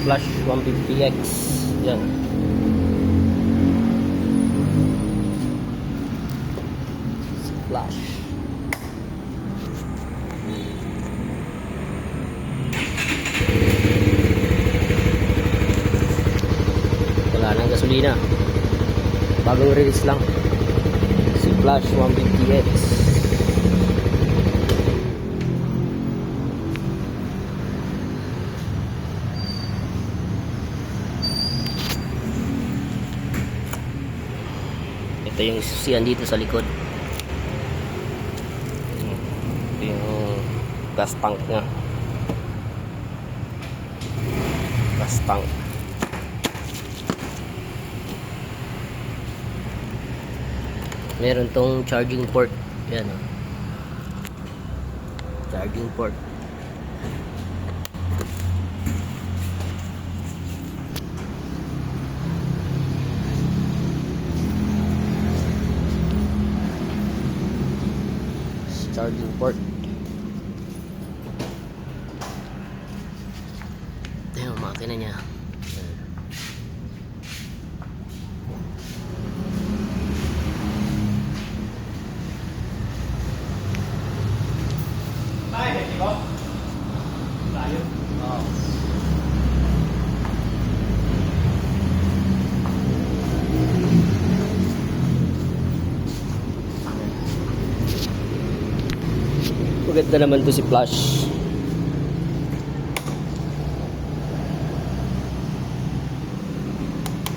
Flash 150X. Yan. Flash. Wala nang gasolina. Bagong release lang. Si Flash 150X. Ito yung susian dito sa likod. Ito yung gas tank nya. Gas tank. Meron tong charging port. Yan o. Charging port. Charging port. Ito yung makina niya. Ay, di ba? Layo. Oo. Maganda naman to si Flash.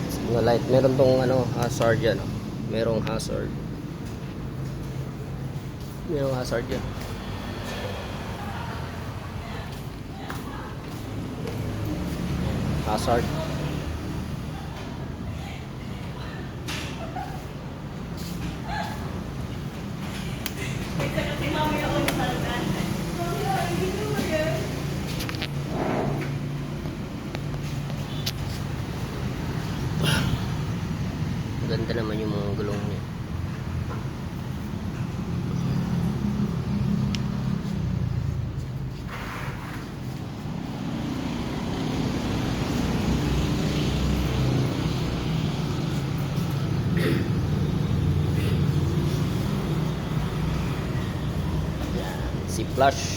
Signal light. Meron tong ano, hazard yan. Merong hazard. Merong hazard yan. Hazard. Ganda naman yung mga gulong niya. Si Flash